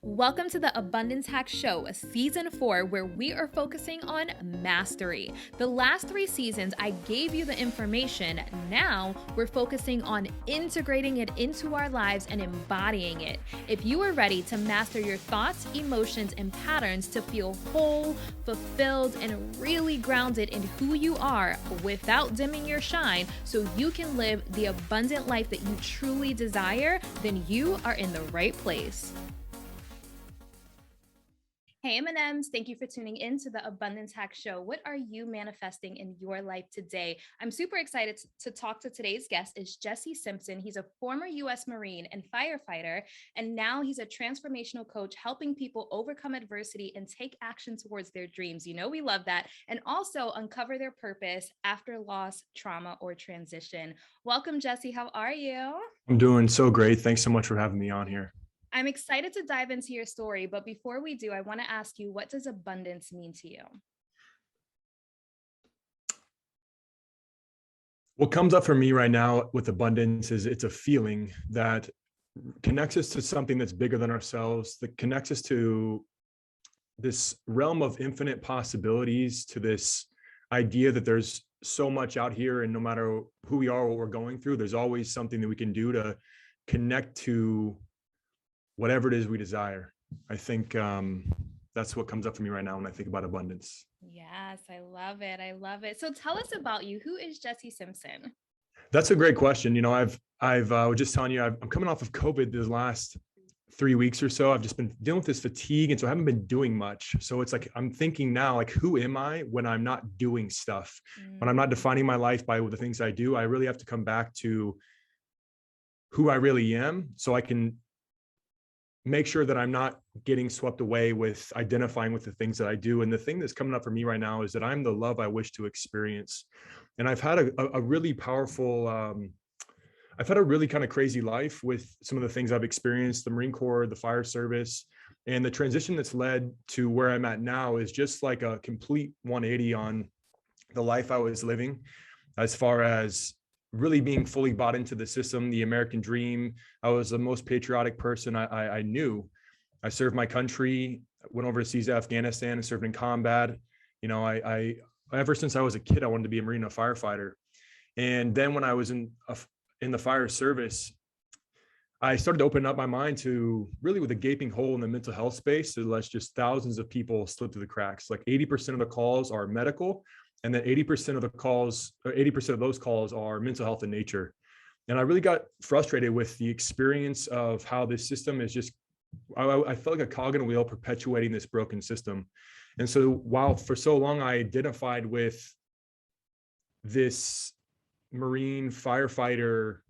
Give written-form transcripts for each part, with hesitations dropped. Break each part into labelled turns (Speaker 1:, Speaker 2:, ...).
Speaker 1: Welcome to the Abundance Hack Show, Season 4, where we are focusing on mastery. The last 3 seasons, I gave you the information. Now, we're focusing on integrating it into our lives and embodying it. If you are ready to master your thoughts, emotions, and patterns to feel whole, fulfilled, and really grounded in who you are without dimming your shine so you can live the abundant life that you truly desire, then you are in the right place. Hey M&Ms, thank you for tuning in to the Abundance Hack Show. What are you manifesting in your life today? I'm super excited to talk to today's guest, Is Jesse Simpson. He's a former U.S. Marine and firefighter, and now he's a transformational coach helping people overcome adversity and take action towards their dreams. You know, we love that. And also uncover their purpose after loss, trauma, or transition. Welcome, Jesse. How are you?
Speaker 2: I'm doing so great. Thanks so much for having me on here.
Speaker 1: I'm excited to dive into your story, but before we do, I want to ask you, what does abundance mean to you?
Speaker 2: What comes up for me right now with abundance is it's a feeling that connects us to something that's bigger than ourselves, that connects us to this realm of infinite possibilities, to this idea that there's so much out here, and no matter who we are, what we're going through, there's always something that we can do to connect to whatever it is we desire. I think that's what comes up for me right now when I think about abundance.
Speaker 1: Yes, I love it. I love it. So tell us about you. Who is Jesse Simpson?
Speaker 2: That's a great question. You know, I've was just telling you, I'm coming off of COVID the last 3 weeks or so. I've just been dealing with this fatigue, and so I haven't been doing much. So it's like I'm thinking now, like, who am I when I'm not doing stuff? When I'm not defining my life by the things I do, I really have to come back to who I really am, so I can make sure that I'm not getting swept away with identifying with the things that I do. And the thing that's coming up for me right now is that I'm the love I wish to experience. And I've had a really powerful, I've had a really kind of crazy life with some of the things I've experienced, the Marine Corps, the fire service, and the transition that's led to where I'm at now is just like a complete 180 on the life I was living, as far as really being fully bought into the system, the American dream. I was the most patriotic person I knew. I served my country, went overseas to Afghanistan and served in combat. You know, I ever since I was a kid, I wanted to be a Marine, a firefighter. And then when I was in the fire service, I started to open up my mind to really with a gaping hole in the mental health space that lets just thousands of people slip through the cracks. Like 80% of the calls are medical, and then 80% of the calls, or 80% of those calls are mental health in nature. And I really got frustrated with the experience of how this system is just, I felt like a cog in a wheel perpetuating this broken system. And so while for so long I identified with this Marine firefighter,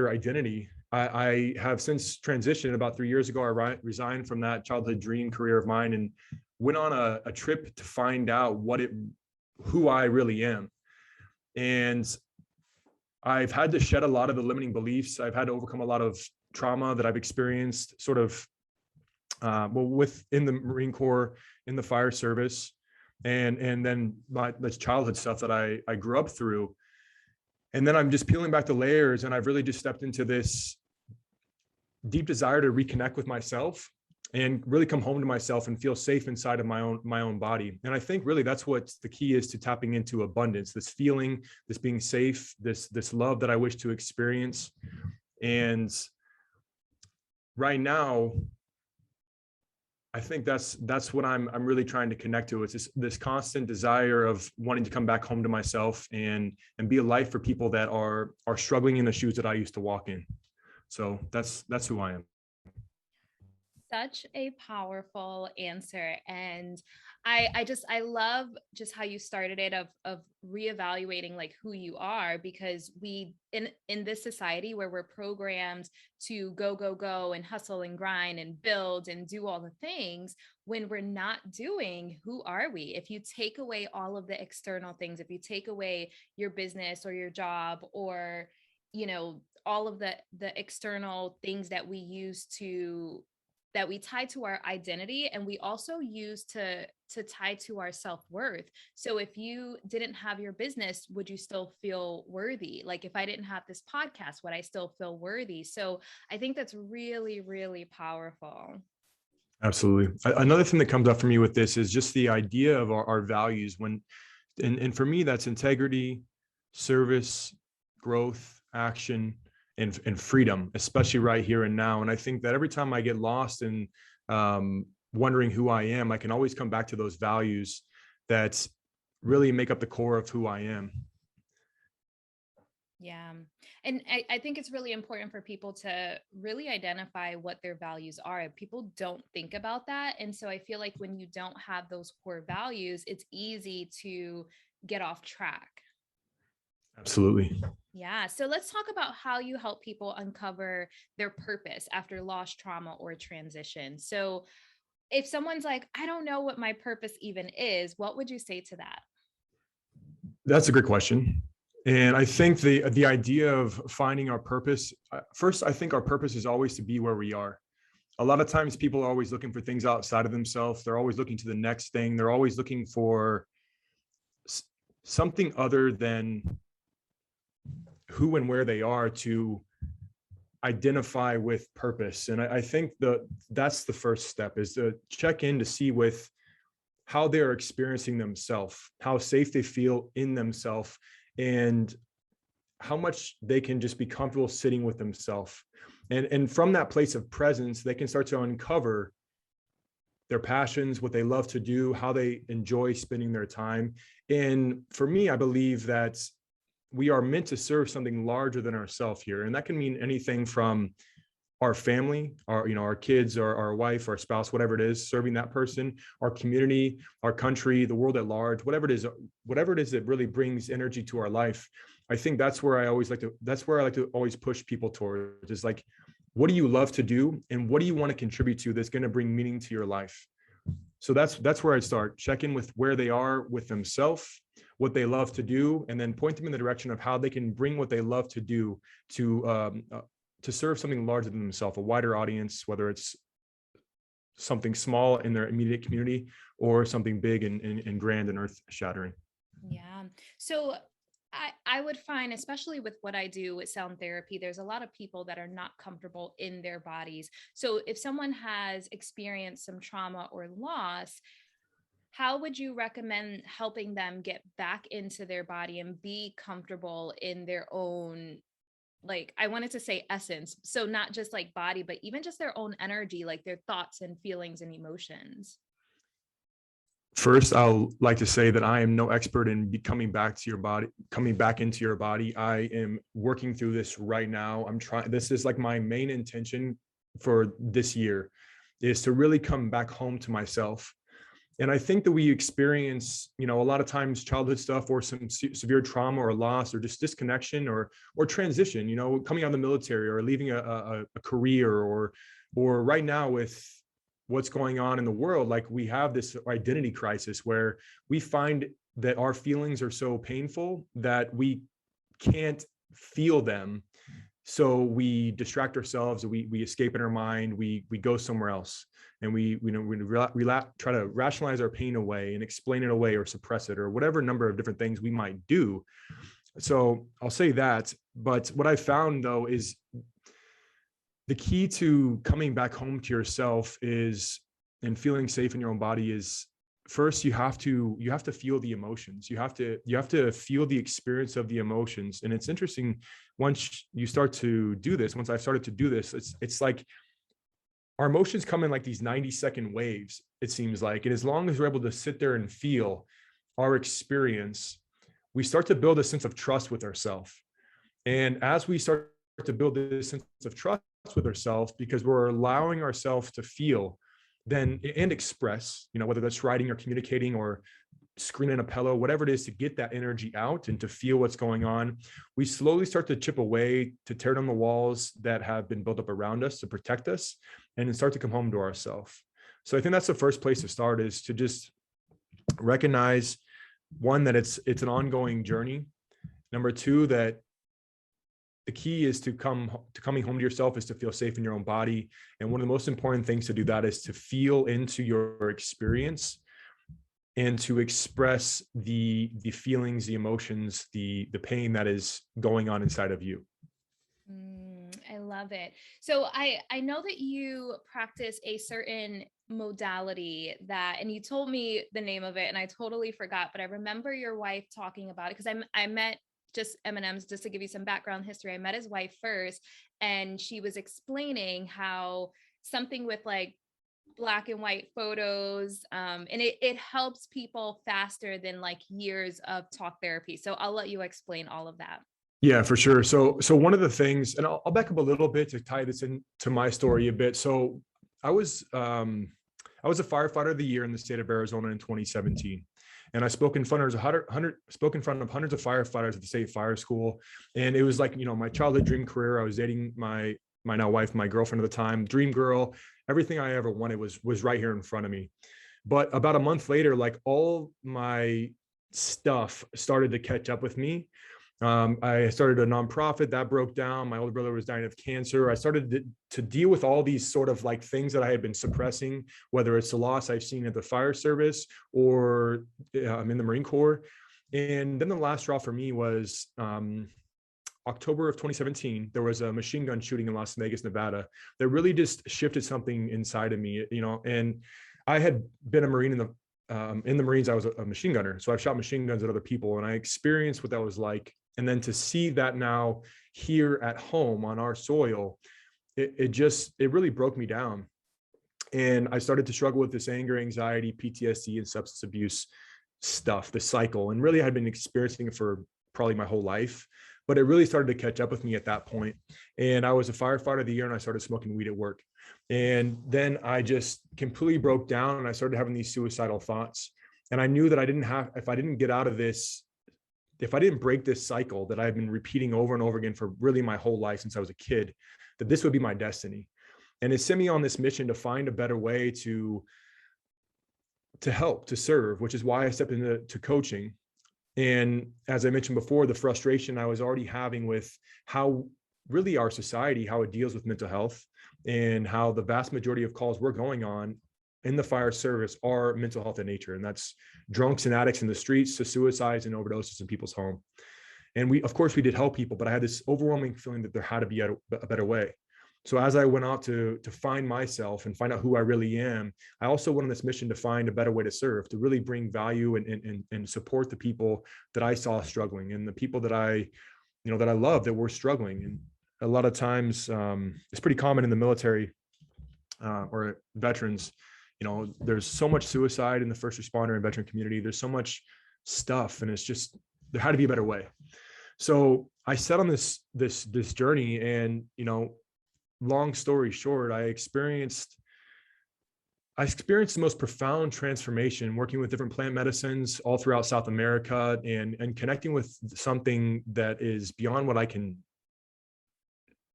Speaker 2: identity, I have since transitioned. About 3 years ago, I resigned from that childhood dream career of mine and went on a trip to find out who I really am. And I've had to shed a lot of the limiting beliefs. I've had to overcome a lot of trauma that I've experienced sort of, within the Marine Corps, in the fire service, and then this childhood stuff that I grew up through. And then I'm just peeling back the layers, and I've really just stepped into this deep desire to reconnect with myself and really come home to myself and feel safe inside of my own body. And I think really that's what the key is to tapping into abundance, this feeling, this being safe, this love that I wish to experience. And right now, I think that's what I'm really trying to connect to. It's this constant desire of wanting to come back home to myself and be a light for people that are struggling in the shoes that I used to walk in. So that's who I am.
Speaker 1: Such a powerful answer. And I love just how you started it of reevaluating like who you are, because we in this society where we're programmed to go and hustle and grind and build and do all the things, when we're not doing, who are we? If you take away all of the external things, if you take away your business or your job, or all of the external things that we use to that we tie to our identity, and we also use to tie to our self-worth. So if you didn't have your business, would you still feel worthy? Like if I didn't have this podcast, would I still feel worthy? So I think that's really, really powerful.
Speaker 2: Absolutely. Another thing that comes up for me with this is just the idea of our values. And for me, that's integrity, service, growth, action, and freedom, especially right here and now. And I think that every time I get lost in wondering who I am, I can always come back to those values that really make up the core of who I am.
Speaker 1: Yeah. And I think it's really important for people to really identify what their values are. People don't think about that. And so I feel like when you don't have those core values, it's easy to get off track.
Speaker 2: Absolutely.
Speaker 1: Yeah. So let's talk about how you help people uncover their purpose after loss, trauma, or transition. So if someone's like, I don't know what my purpose even is, what would you say to that?
Speaker 2: That's a great question. And I think the idea of finding our purpose, first, I think our purpose is always to be where we are. A lot of times people are always looking for things outside of themselves. They're always looking to the next thing. They're always looking for something other than who and where they are to identify with purpose. And I think that's the first step, is to check in to see with how they're experiencing themselves, how safe they feel in themselves, and how much they can just be comfortable sitting with themselves. And from that place of presence, they can start to uncover their passions, what they love to do, how they enjoy spending their time. And for me, I believe that we are meant to serve something larger than ourselves here. And that can mean anything from our family, our kids, or our wife, our spouse, whatever it is, serving that person, our community, our country, the world at large, whatever it is that really brings energy to our life. I think that's where I like to always push people towards, is like, what do you love to do? And what do you want to contribute to that's going to bring meaning to your life? So that's where I'd start. Check in with where they are with themselves, what they love to do, and then point them in the direction of how they can bring what they love to do to serve something larger than themselves, a wider audience, whether it's something small in their immediate community or something big and grand and earth shattering.
Speaker 1: Yeah. So I would find, especially with what I do with sound therapy, there's a lot of people that are not comfortable in their bodies. So if someone has experienced some trauma or loss, how would you recommend helping them get back into their body and be comfortable in their own, like, I wanted to say essence. So not just like body, but even just their own energy, like their thoughts and feelings and emotions.
Speaker 2: First, I'll like to say that I am no expert in coming back into your body. I am working through this right now. This is like my main intention for this year, is to really come back home to myself. And I think that we experience, a lot of times childhood stuff, or some severe trauma or loss, or just disconnection or transition, coming out of the military, or leaving a career, or right now with what's going on in the world. Like, we have this identity crisis where we find that our feelings are so painful that we can't feel them. So we distract ourselves, we escape in our mind, we go somewhere else, and we try to rationalize our pain away and explain it away or suppress it, or whatever number of different things we might do. So I'll say that. But what I found, though, is the key to coming back home to yourself and feeling safe in your own body is, first, you have to feel the emotions. You have to feel the experience of the emotions. And it's interesting, once I've started to do this, it's like our emotions come in like these 90-second waves, it seems like. And as long as we're able to sit there and feel our experience, we start to build a sense of trust with ourselves. And as we start to build this sense of trust with ourselves, because we're allowing ourselves to feel then and express, whether that's writing or communicating or screaming in a pillow, whatever it is, to get that energy out and to feel what's going on, we slowly start to chip away, to tear down the walls that have been built up around us to protect us, and then start to come home to ourselves. So I think that's the first place to start, is to just recognize, one, that it's an ongoing journey. Number two, that the key is to coming home to yourself is to feel safe in your own body. And one of the most important things to do that is to feel into your experience and to express the feelings, the emotions, the pain that is going on inside of you.
Speaker 1: I love it. So I know that you practice a certain modality that, and you told me the name of it and I totally forgot, but I remember your wife talking about it because I met just M&M's, just to give you some background history. I met his wife first and she was explaining how something with like black and white photos, and it helps people faster than like years of talk therapy. So I'll let you explain all of that.
Speaker 2: Yeah, for sure. So one of the things, and I'll back up a little bit to tie this into my story a bit. So I was a firefighter of the year in the state of Arizona in 2017. And I spoke in front of hundreds of firefighters at the state fire school. And it was like, my childhood dream career. I was dating my now wife, my girlfriend at the time, dream girl. Everything I ever wanted was right here in front of me. But about a month later, like all my stuff started to catch up with me. I started a nonprofit that broke down. My older brother was dying of cancer. I started to deal with all these sort of like things that I had been suppressing, whether it's the loss I've seen at the fire service or I'm in the Marine Corps. And then the last straw for me was October of 2017. There was a machine gun shooting in Las Vegas, Nevada, that really just shifted something inside of me, and I had been a Marine in the Marines. I was a machine gunner. So I've shot machine guns at other people and I experienced what that was like. And then to see that now here at home on our soil, it really broke me down. And I started to struggle with this anger, anxiety, PTSD, and substance abuse stuff, the cycle. And really, I'd been experiencing it for probably my whole life, but it really started to catch up with me at that point. And I was a firefighter of the year and I started smoking weed at work. And then I just completely broke down and I started having these suicidal thoughts. And I knew that if I didn't get out of this, if I didn't break this cycle that I've been repeating over and over again for really my whole life since I was a kid, that this would be my destiny. And it sent me on this mission to find a better way to help, to serve, which is why I stepped into coaching. And as I mentioned before, the frustration I was already having with how really our society, how it deals with mental health, and how the vast majority of calls we're going on in the fire service are mental health in nature. And that's drunks and addicts in the streets to suicides and overdoses in people's home. And of course we did help people, but I had this overwhelming feeling that there had to be a better way. So as I went out to find myself and find out who I really am, I also went on this mission to find a better way to serve, to really bring value and support the people that I saw struggling and the people that I love that were struggling. And a lot of times it's pretty common in the military or veterans, there's so much suicide in the first responder and veteran community. There's so much stuff, and it's just, there had to be a better way. So I set on this journey, and long story short, I experienced the most profound transformation working with different plant medicines all throughout South America and connecting with something that is beyond what I can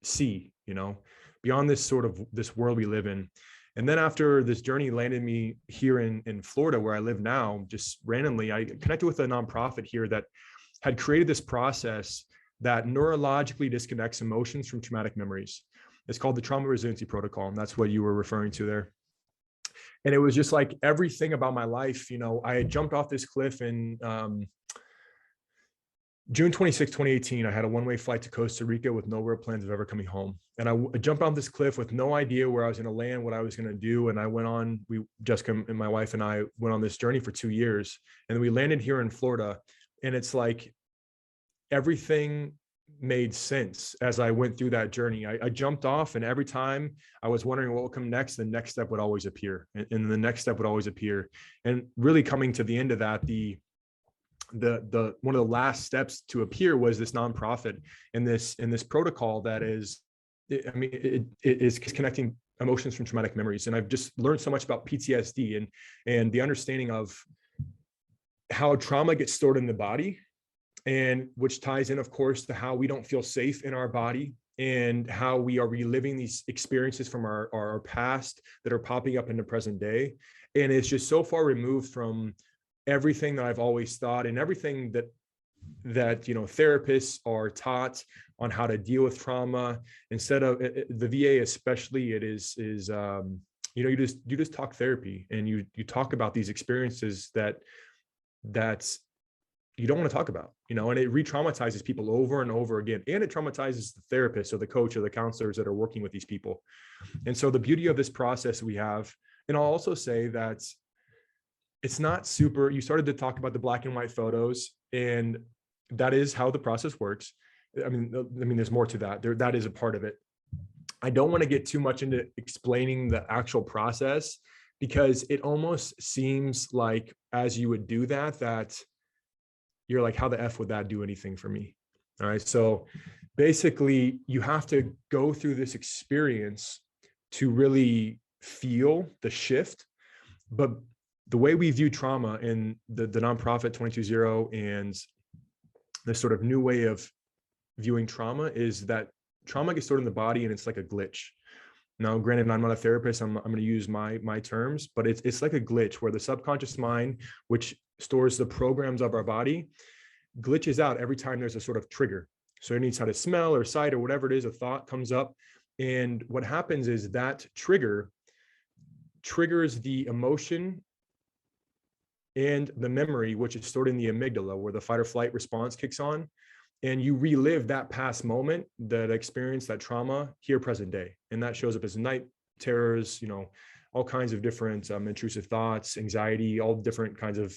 Speaker 2: see, beyond this world we live in. And then after this journey landed me here in Florida, where I live now, just randomly, I connected with a nonprofit here that had created this process that neurologically disconnects emotions from traumatic memories. It's called the Trauma Resiliency Protocol. And that's what you were referring to there. And it was just like everything about my life. I had jumped off this cliff in June 26, 2018, I had a one-way flight to Costa Rica with no real plans of ever coming home. And I jumped off this cliff with no idea where I was going to land, what I was going to do. And I went on, Jessica and my wife and I went on this journey for 2 years. And we landed here in Florida. And it's like everything made sense as I went through that journey. I jumped off, and every time I was wondering what would come next, the next step would always appear. And the next step would always appear. And really coming to the end of that, the one of the last steps to appear was this nonprofit and this protocol that is, it is connecting emotions from traumatic memories. And I've just learned so much about PTSD and the understanding of how trauma gets stored in the body, and which ties in, of course, to how we don't feel safe in our body and how we are reliving these experiences from our past that are popping up in the present day. And it's just so far removed from everything that I've always thought and everything that therapists are taught on how to deal with trauma. Instead of the VA, especially, it is you just talk therapy, and you talk about these experiences that you don't want to talk about, and it re-traumatizes people over and over again, and it traumatizes the therapist or the coach or the counselors that are working with these people. And so the beauty of this process we have, and I'll also say that it's not super, you started to talk about the black and white photos, and that is how the process works. I mean, there's more to that. That is a part of it. I don't want to get too much into explaining the actual process, because it almost seems like as you would do that you're like, how the F would that do anything for me? All right. So basically, you have to go through this experience to really feel the shift. But the way we view trauma in the nonprofit 220 and this sort of new way of viewing trauma is that trauma gets stored in the body, and it's like a glitch. Now, granted, I'm not a therapist. I'm going to use my terms, but it's like a glitch where the subconscious mind, which stores the programs of our body, glitches out every time there's a sort of trigger. So anytime a smell or sight or whatever it is, a thought comes up. And what happens is that trigger triggers the emotion and the memory, which is stored in the amygdala, where the fight or flight response kicks on. And you relive that past moment, that experience, that trauma here, present day. And that shows up as night terrors, all kinds of different intrusive thoughts, anxiety, all different kinds of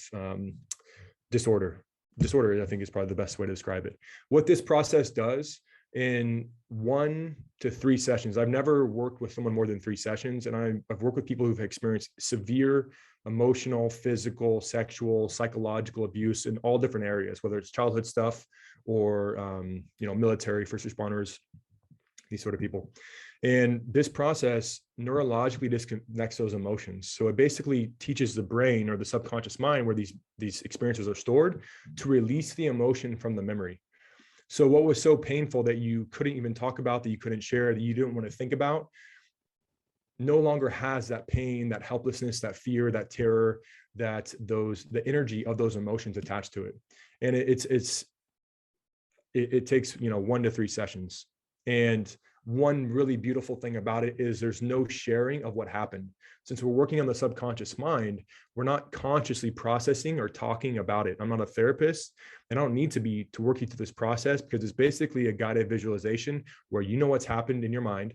Speaker 2: disorder, I think, is probably the best way to describe it. What this process does in 1 to 3 sessions, I've never worked with someone more than 3 sessions. And I've worked with people who've experienced severe emotional, physical, sexual, psychological abuse in all different areas, whether it's childhood stuff or, military, first responders, these sort of people. And this process neurologically disconnects those emotions. So it basically teaches the brain or the subconscious mind, where these experiences are stored, to release the emotion from the memory. So what was so painful that you couldn't even talk about, that you couldn't share, that you didn't want to think about, no longer has that pain, that helplessness, that fear, that terror, the energy of those emotions attached to it. And it takes 1 to 3 sessions. And one really beautiful thing about it is there's no sharing of what happened. Since we're working on the subconscious mind, we're not consciously processing or talking about it. I'm not a therapist, and I don't need to be to work you through this process, because it's basically a guided visualization where you know what's happened in your mind,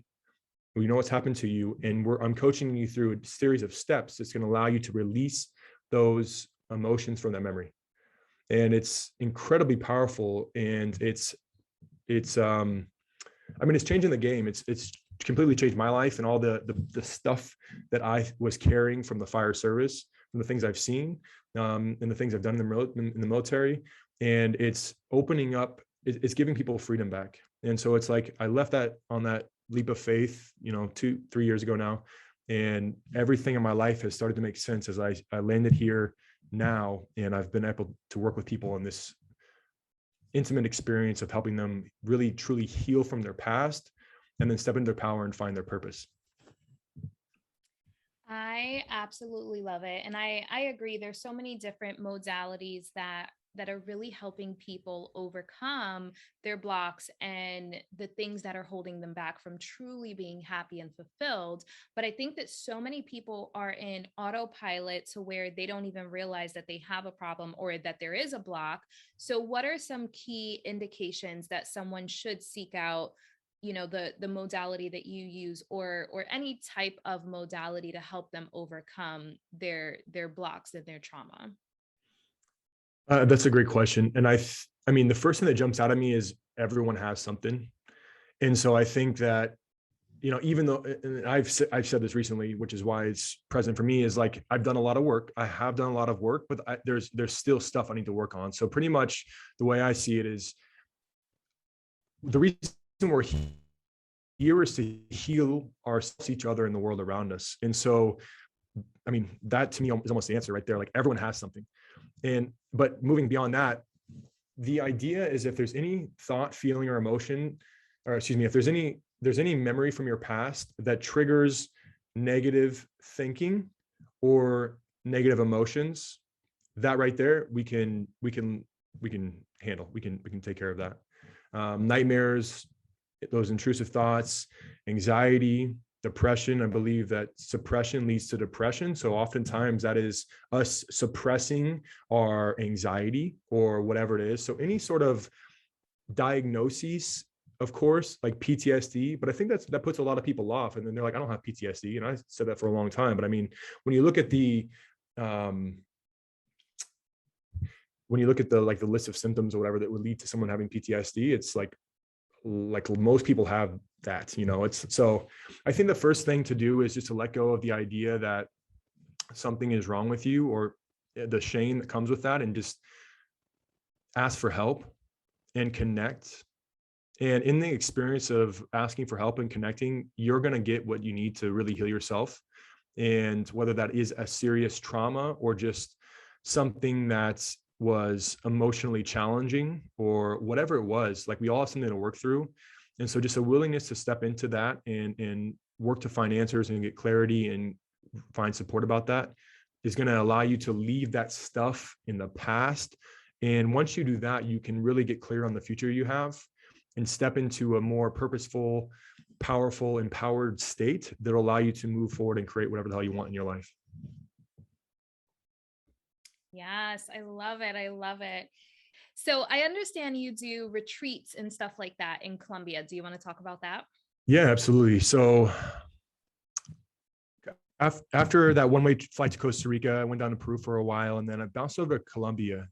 Speaker 2: you know what's happened to you, and I'm coaching you through a series of steps that's going to allow you to release those emotions from that memory. And it's incredibly powerful, and it's changing the game. It's completely changed my life, and all the stuff that I was carrying from the fire service, from the things I've seen, and the things I've done in the military. And it's opening up, it's giving people freedom back. And so it's like, I left that on that leap of faith, 2-3 years ago now. And everything in my life has started to make sense as I landed here now. And I've been able to work with people in this intimate experience of helping them really truly heal from their past, and then step into their power and find their purpose.
Speaker 1: I absolutely love it. And I agree. There's so many different modalities that are really helping people overcome their blocks and the things that are holding them back from truly being happy and fulfilled. But I think that so many people are in autopilot to where they don't even realize that they have a problem or that there is a block. So what are some key indications that someone should seek out, the modality that you use, or any type of modality to help them overcome their blocks and their trauma?
Speaker 2: That's a great question. And I mean, the first thing that jumps out at me is everyone has something. And so I think that, even though, and I've said this recently, which is why it's present for me, is like, I've done a lot of work. I have done a lot of work, but there's still stuff I need to work on. So pretty much the way I see it is, the reason we're here is to heal ourselves, each other, and the world around us. And so, I mean, that to me is almost the answer right there. Like, everyone has something. But moving beyond that, the idea is, if there's any thought, feeling, or emotion, or excuse me, if there's any memory from your past that triggers negative thinking or negative emotions, that right there, we can handle. We can take care of that. Nightmares, those intrusive thoughts, anxiety, depression. I believe that suppression leads to depression. So oftentimes that is us suppressing our anxiety or whatever it is. So any sort of diagnoses, of course, like PTSD, but I think that puts a lot of people off. And then they're like, I don't have PTSD. And I said that for a long time. But I mean, when you look at the like the list of symptoms or whatever that would lead to someone having PTSD, it's like most people have that, it's, so I think the first thing to do is just to let go of the idea that something is wrong with you or the shame that comes with that, and just ask for help and connect. And in the experience of asking for help and connecting, you're going to get what you need to really heal yourself. And whether that is a serious trauma or just something that was emotionally challenging or whatever it was, like we all have something to work through. And so just a willingness to step into that and work to find answers and get clarity and find support about that is going to allow you to leave that stuff in the past. And once you do that, you can really get clear on the future you have and step into a more purposeful, powerful, empowered state that will allow you to move forward and create whatever the hell you want in your life.
Speaker 1: Yes, I love it. I love it. So I understand you do retreats and stuff like that in Colombia. Do you want to talk about that?
Speaker 2: Yeah, absolutely. So after that one-way flight to Costa Rica, I went down to Peru for a while, and then I bounced over to Colombia.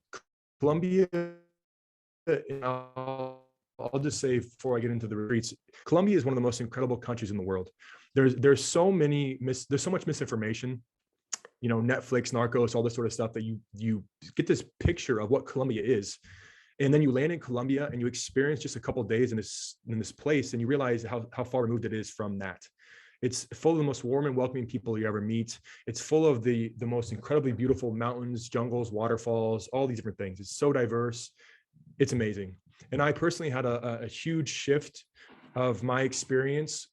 Speaker 2: I'll just say before I get into the retreats, Colombia is one of the most incredible countries in the world. There's so much misinformation, Netflix, Narcos, all this sort of stuff, that you get this picture of what Colombia is. And then you land in Colombia and you experience just a couple of days in this place, and you realize how far removed it is from that. It's full of the most warm and welcoming people you ever meet. It's full of the most incredibly beautiful mountains, jungles, waterfalls, all these different things. It's so diverse. It's amazing. And I personally had a huge shift of my experience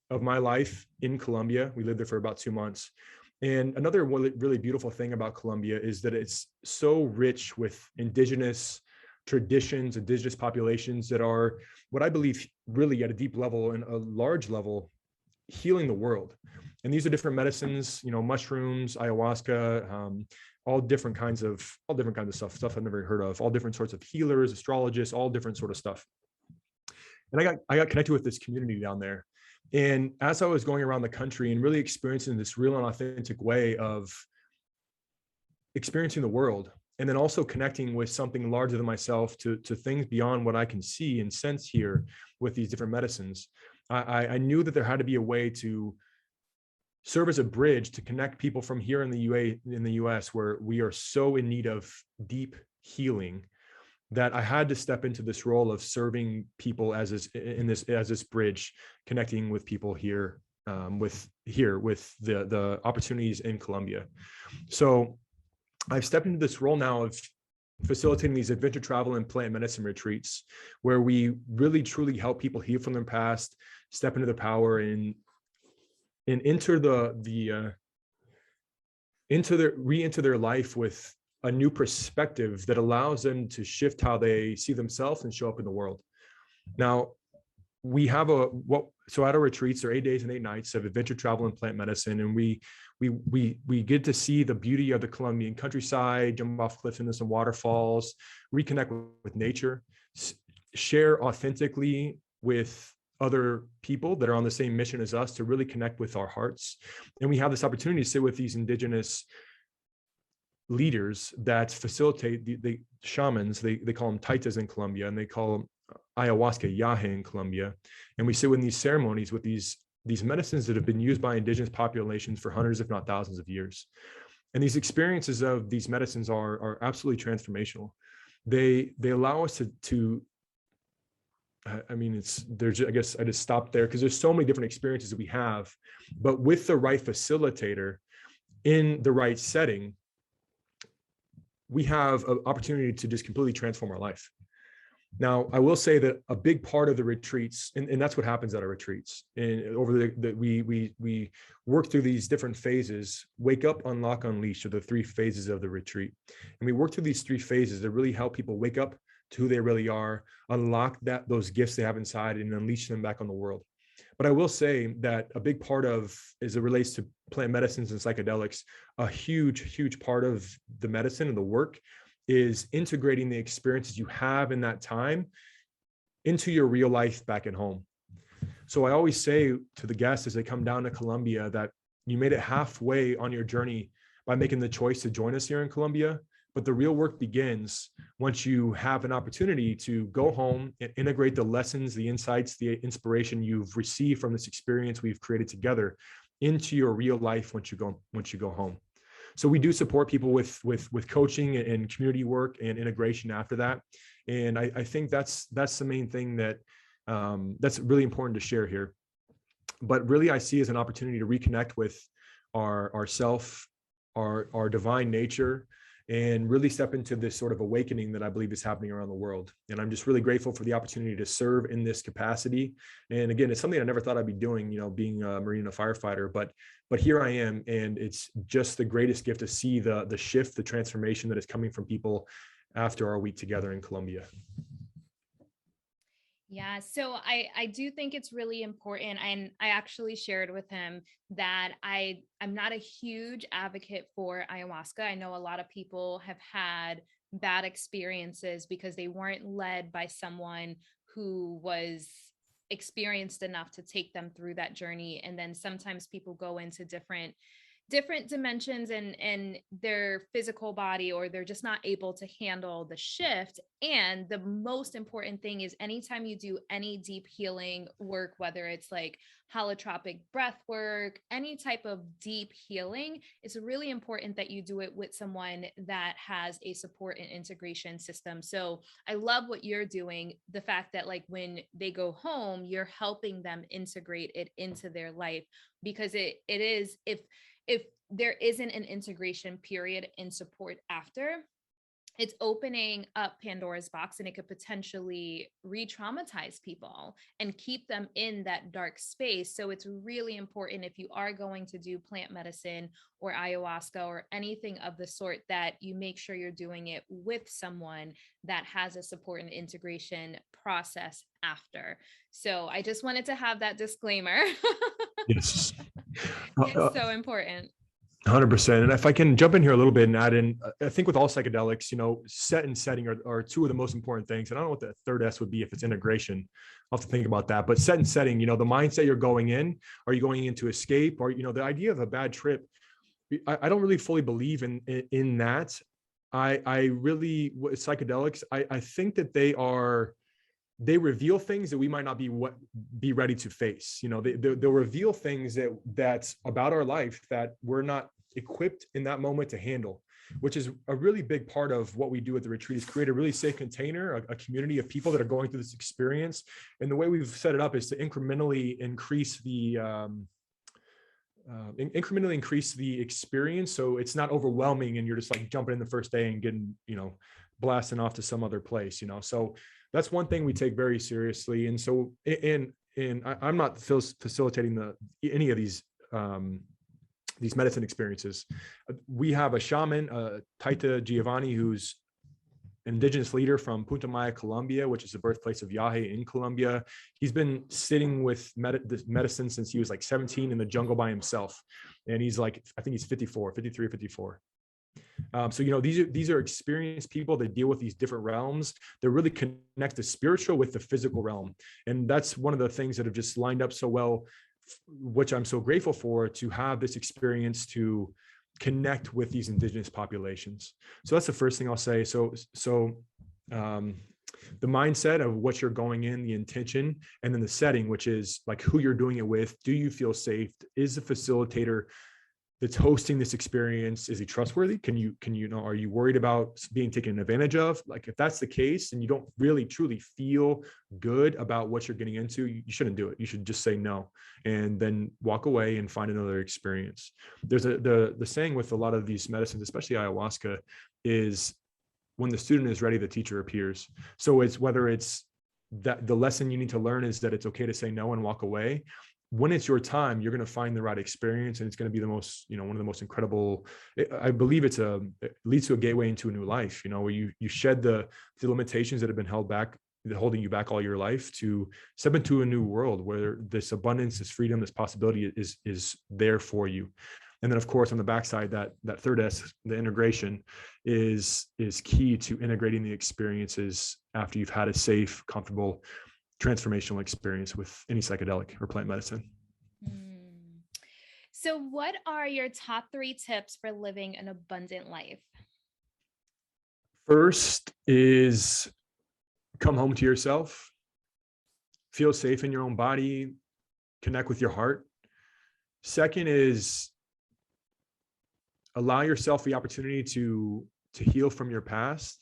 Speaker 2: of my life in Colombia. We lived there for about 2 months. And another really beautiful thing about Colombia is that it's so rich with indigenous traditions, indigenous populations that are, what I believe, really at a deep level and a large level, healing the world. And these are different medicines, mushrooms, ayahuasca, all different kinds of stuff I've never heard of, all different sorts of healers, astrologists, all different sort of stuff. And I got connected with this community down there. And as I was going around the country and really experiencing this real and authentic way of experiencing the world, and then also connecting with something larger than myself, to things beyond what I can see and sense here with these different medicines, I knew that there had to be a way to serve as a bridge to connect people from here in the US, where we are so in need of deep healing, that I had to step into this role of serving people as this bridge, connecting with people here, with the opportunities in Colombia. So I've stepped into this role now of facilitating these adventure travel and plant medicine retreats, where we really truly help people heal from their past, step into their power, and enter re-enter their life with a new perspective that allows them to shift how they see themselves and show up in the world. Now, we have so at our retreats, there are 8 days and 8 nights of adventure travel and plant medicine, and we get to see the beauty of the Colombian countryside, jump off cliffs into some waterfalls, reconnect with nature, share authentically with other people that are on the same mission as us to really connect with our hearts. And we have this opportunity to sit with these indigenous leaders that facilitate the shamans. They call them taitas in Colombia, and they call them ayahuasca yahe in Colombia. And we sit in these ceremonies with these medicines that have been used by indigenous populations for hundreds, if not thousands of years. And these experiences of these medicines are absolutely transformational. They allow us to I guess I just stopped there because there's so many different experiences that we have, but with the right facilitator in the right setting, we have an opportunity to just completely transform our life. Now, I will say that a big part of the retreats, and that's what happens at our retreats, and we work through these different phases: wake up, unlock, unleash, are the 3 phases of the retreat. And we work through these 3 phases that really help people wake up to who they really are, unlock those gifts they have inside, and unleash them back on the world. But I will say that a big part of, as it relates to plant medicines and psychedelics, a huge part of the medicine and the work is integrating the experiences you have in that time into your real life back at home. So I always say to the guests as they come down to Colombia that you made it halfway on your journey by making the choice to join us here in Colombia. But the real work begins once you have an opportunity to go home and integrate the lessons, the insights, the inspiration you've received from this experience we've created together into your real life once you go home. So we do support people with coaching and community work and integration after that. And I think that's the main thing that's really important to share here. But really, I see as an opportunity to reconnect with our self, our divine nature, and really step into this sort of awakening that I believe is happening around the world. And I'm just really grateful for the opportunity to serve in this capacity. And again, it's something I never thought I'd be doing, being a Marine and a firefighter, but here I am. And it's just the greatest gift to see the shift, the transformation that is coming from people after our week together in Colombia.
Speaker 1: Yeah, so I do think it's really important. And I actually shared with him that I'm not a huge advocate for ayahuasca. I know a lot of people have had bad experiences because they weren't led by someone who was experienced enough to take them through that journey. And then sometimes people go into different dimensions in their physical body, or they're just not able to handle the shift. And the most important thing is anytime you do any deep healing work, whether it's like holotropic breath work, any type of deep healing, it's really important that you do it with someone that has a support and integration system. So I love what you're doing. The fact that like when they go home, you're helping them integrate it into their life, because it is, if there isn't an integration period in support after, it's opening up Pandora's box, and it could potentially re-traumatize people and keep them in that dark space. So it's really important, if you are going to do plant medicine or ayahuasca or anything of the sort, that you make sure you're doing it with someone that has a support and integration process after. So I just wanted to have that disclaimer.
Speaker 2: Yes.
Speaker 1: It's so important.
Speaker 2: 100%. And if I can jump in here a little bit and add in, I think with all psychedelics, set and setting are two of the most important things. And I don't know what the third S would be if it's integration. I'll have to think about that. But set and setting, the mindset you're going in, are you going in to escape? Or, the idea of a bad trip, I don't really fully believe in that. I really, with psychedelics, I think that they reveal things that we might not be ready to face. They'll reveal things that's about our life that we're not equipped in that moment to handle, which is a really big part of what we do at the retreat, is create a really safe container, a community of people that are going through this experience. And the way we've set it up is to incrementally increase the experience, so it's not overwhelming and you're just like jumping in the first day and getting blasting off to some other place. So that's one thing we take very seriously. And so I'm not facilitating any of these medicine experiences. We have a shaman, Taita Giovanni, who's an indigenous leader from Punta Maya, Colombia, which is the birthplace of Niajae in Colombia. He's been sitting with this medicine since he was like 17 in the jungle by himself. And he's like, I think he's 53 or 54. So, these are experienced people that deal with these different realms. They really connect the spiritual with the physical realm. And that's one of the things that have just lined up so well, which I'm so grateful for, to have this experience to connect with these indigenous populations. So that's the first thing I'll say. So the mindset of what you're going in, the intention, and then the setting, which is like who you're doing it with. Do you feel safe? Is the facilitator that's hosting this experience, is he trustworthy? Can you are you worried about being taken advantage of? Like, if that's the case and you don't really truly feel good about what you're getting into, you shouldn't do it. You should just say no and then walk away and find another experience. There's the saying with a lot of these medicines, especially ayahuasca, is when the student is ready, the teacher appears. So it's whether it's that the lesson you need to learn is that it's okay to say no and walk away, when it's your time, you're going to find the right experience, and it's going to be the most, one of the most incredible. I believe it leads to a gateway into a new life, where you shed the limitations that have been holding you back all your life, to step into a new world where this abundance, this freedom, this possibility is there for you. And then, of course, on the backside, that third S, the integration, is key to integrating the experiences after you've had a safe, comfortable, transformational experience with any psychedelic or plant medicine.
Speaker 1: So what are your top 3 tips for living an abundant life?
Speaker 2: First is come home to yourself, feel safe in your own body, connect with your heart. Second is allow yourself the opportunity to heal from your past.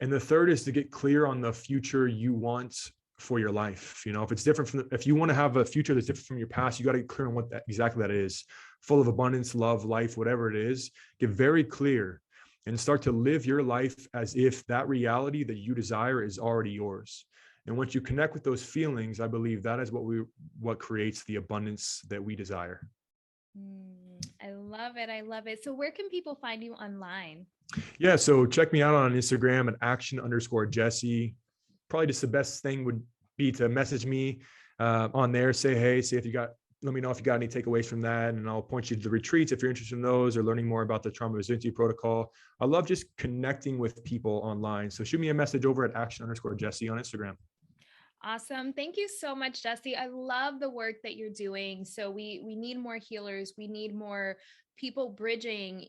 Speaker 2: And the third is to get clear on the future you want for your life. If it's different if you want to have a future that's different from your past, you got to get clear on what exactly that is. Full of abundance, love, life, whatever it is. Get very clear and start to live your life as if that reality that you desire is already yours. And once you connect with those feelings, I believe that is what creates the abundance that we desire.
Speaker 1: I love it. I love it. So where can people find you online?
Speaker 2: Yeah, so check me out on Instagram at action_Jesse. Probably just the best thing would be to message me on there, say, hey, let me know if you got any takeaways from that, and I'll point you to the retreats if you're interested in those, or learning more about the trauma resiliency protocol. I love just connecting with people online. So shoot me a message over at action_Jesse on Instagram.
Speaker 1: Awesome. Thank you so much, Jesse. I love the work that you're doing. So we need more healers. We need more people bridging,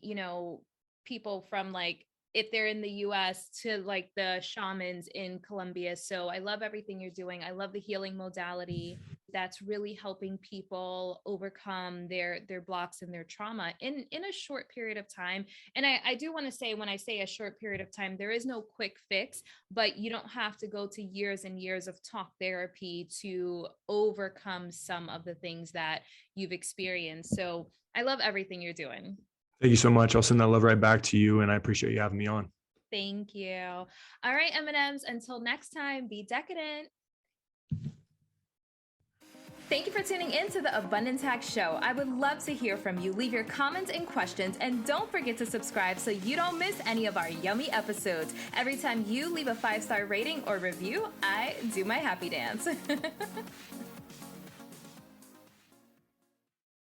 Speaker 1: people from, like, if they're in the US, to like the shamans in Colombia. So I love everything you're doing. I love the healing modality that's really helping people overcome their blocks and their trauma in a short period of time. And I do want to say, when I say a short period of time, there is no quick fix, but you don't have to go to years and years of talk therapy to overcome some of the things that you've experienced. So I love everything you're doing.
Speaker 2: Thank you so much. I'll send that love right back to you, and I appreciate you having me on.
Speaker 1: Thank you. All right, M&Ms, until next time, be decadent. Thank you for tuning in to the Abundance Hack Show. I would love to hear from you. Leave your comments and questions, and don't forget to subscribe so you don't miss any of our yummy episodes. Every time you leave a 5-star rating or review, I do my happy dance.